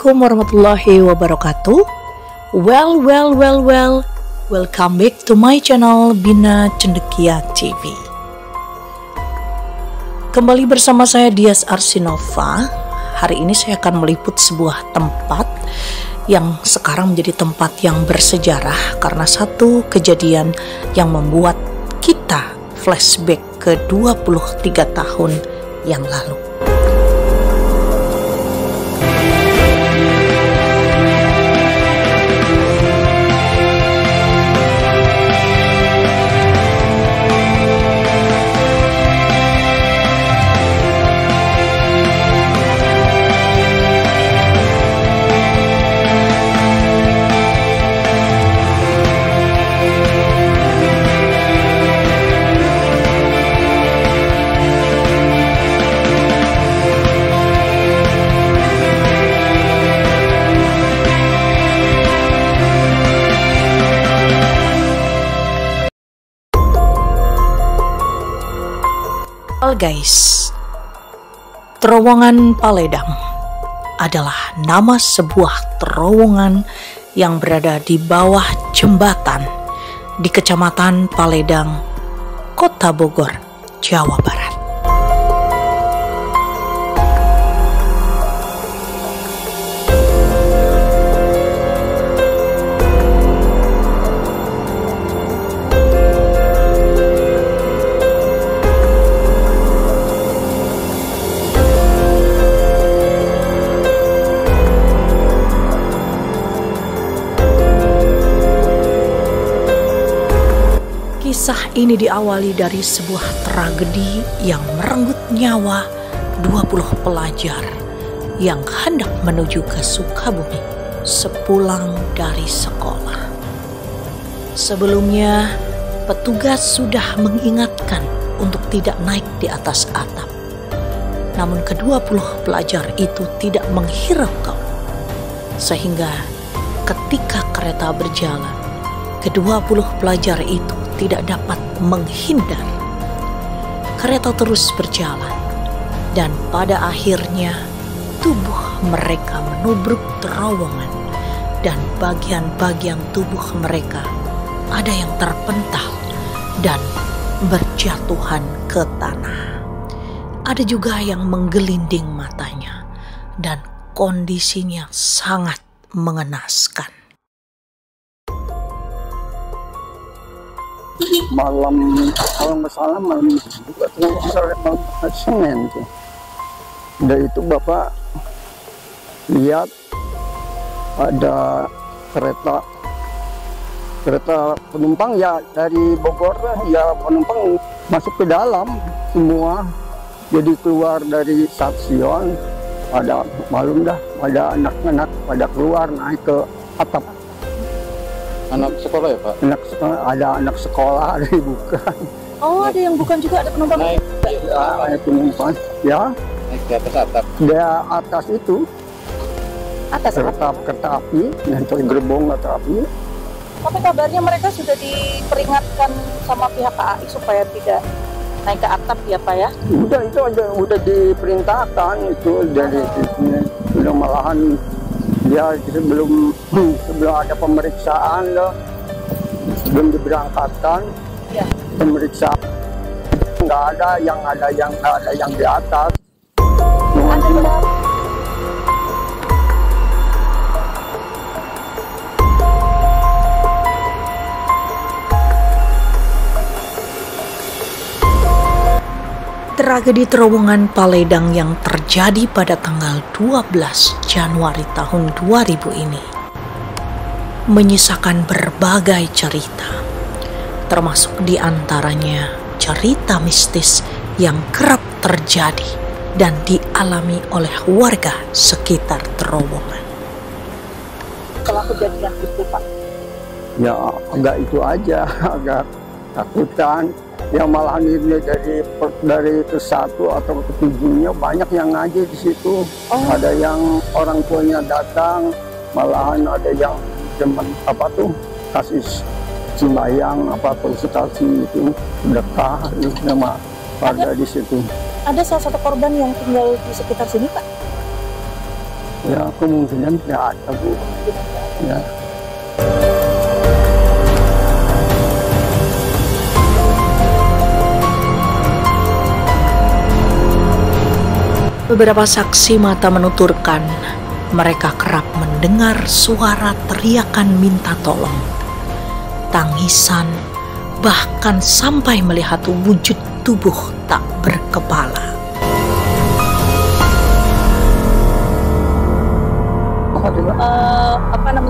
Assalamualaikum warahmatullahi wabarakatuh. Well. Welcome back to my channel Bina Cendekia TV. Kembali bersama saya Dias Arsinova. Hari ini saya akan meliput sebuah tempat yang sekarang menjadi tempat yang bersejarah karena satu kejadian yang membuat kita flashback ke 23 tahun yang lalu. Guys, terowongan Paledang adalah nama sebuah terowongan yang berada di bawah jembatan di Kecamatan Paledang, Kota Bogor, Jawa Barat. Kisah ini diawali dari sebuah tragedi yang merenggut nyawa 20 pelajar yang hendak menuju ke Sukabumi sepulang dari sekolah. Sebelumnya, petugas sudah mengingatkan untuk tidak naik di atas atap. Namun ke-20 pelajar itu tidak menghiraukan. Sehingga ketika kereta berjalan, ke-20 pelajar itu tidak dapat menghindar. Kereta terus berjalan dan pada akhirnya tubuh mereka menubruk terowongan dan bagian-bagian tubuh mereka ada yang terpental dan berjatuhan ke tanah. Ada juga yang menggelinding matanya dan kondisinya sangat mengenaskan. Kalau nggak salah malam juga Senin tuh. Udah itu Bapak lihat ada kereta penumpang ya dari Bogor ya, penumpang masuk ke dalam semua, jadi keluar dari stasiun pada malam dah, ada anak-anak pada keluar naik ke atap. Anak sekolah ya Pak? Ada anak sekolah, ada yang bukan. Oh, ada yang bukan juga, ada penumpang. Naik, Ya, ada penumpang. Ya, naik di atas atap. di atas itu. Atas Kereta api, yang gerbong kereta api. Tapi kabarnya mereka sudah diperingatkan sama pihak KAI supaya tidak naik ke atap ya Pak ya? Udah diperintahkan itu dari sudah malahan. Ya, sebelum ada pemeriksaan loh, sebelum diberangkatkan Ya. pemeriksaan nggak ada yang di atas. Tragedi terowongan Paledang yang terjadi pada tanggal 12 Januari tahun 2000 ini menyisakan berbagai cerita, termasuk diantaranya cerita mistis yang kerap terjadi dan dialami oleh warga sekitar terowongan. Setelah kejadian itu Pak? Ya, agak itu aja, agak takutan. Yang malahan ini dari ke-1 atau ke-7-nya banyak yang ngaji di situ. Ada yang orang tuanya datang, malahan ada yang kasih sembahyang konsultasi itu sedekah sama warga di situ. Ada salah satu korban yang tinggal di sekitar sini Pak? Ya kemungkinan tidak ada, Bu. Ya. Beberapa saksi mata menuturkan mereka kerap mendengar suara teriakan minta tolong, tangisan, bahkan sampai melihat wujud tubuh tak berkepala.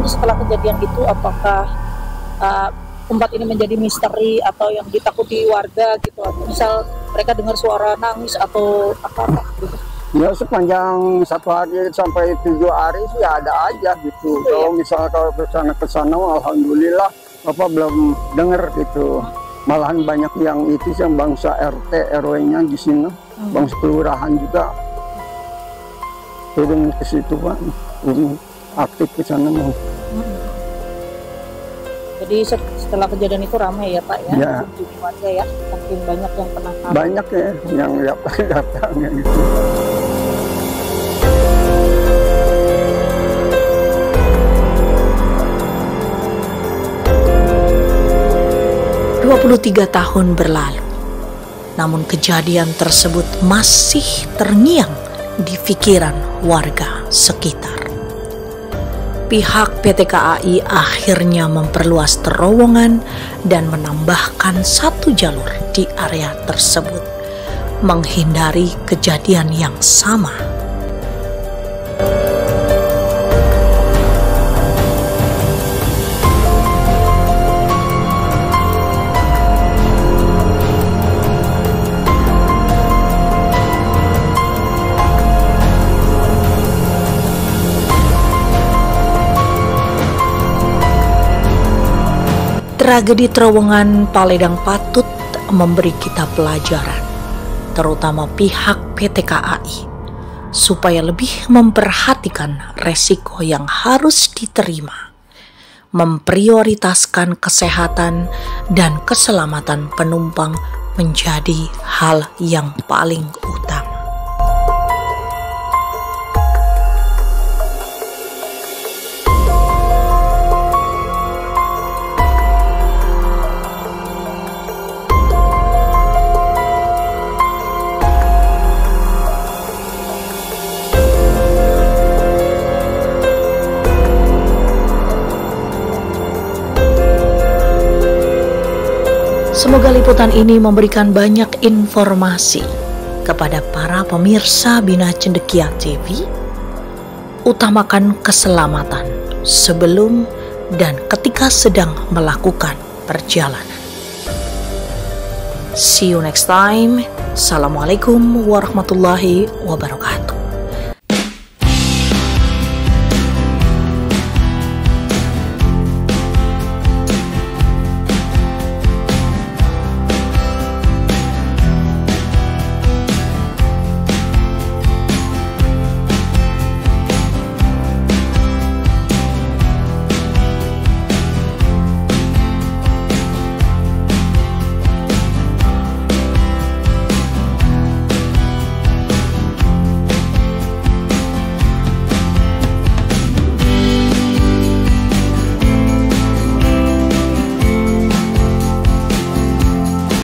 Setelah kejadian itu, apakah tempat ini menjadi misteri atau yang ditakuti warga gitu, atau misal mereka dengar suara nangis atau apa gitu? Ya sepanjang 1 hari sampai 7 hari sih ada aja gitu. Kalau misalnya kalau kesana alhamdulillah belum dengar gitu. Malahan banyak yang itu yang bangsa RT RW-nya di sini, bangsa kelurahan juga turun ke situ Pak, turun aktif ke sana mau. Jadi setelah kejadian itu ramai ya Pak ya, ya. Di warga ya, makin banyak yang penasaran. Banyak ya yang datang ya gitu. 23 tahun berlalu, namun kejadian tersebut masih terngiang di pikiran warga sekitar. Pihak PT KAI akhirnya memperluas terowongan dan menambahkan 1 jalur di area tersebut, menghindari kejadian yang sama. Tragedi terowongan Paledang patut memberi kita pelajaran, terutama pihak PT KAI, supaya lebih memperhatikan resiko yang harus diterima, memprioritaskan kesehatan dan keselamatan penumpang menjadi hal yang paling utama. Semoga liputan ini memberikan banyak informasi kepada para pemirsa Bina Cendekia TV. Utamakan keselamatan sebelum dan ketika sedang melakukan perjalanan. See you next time. Assalamualaikum warahmatullahi wabarakatuh.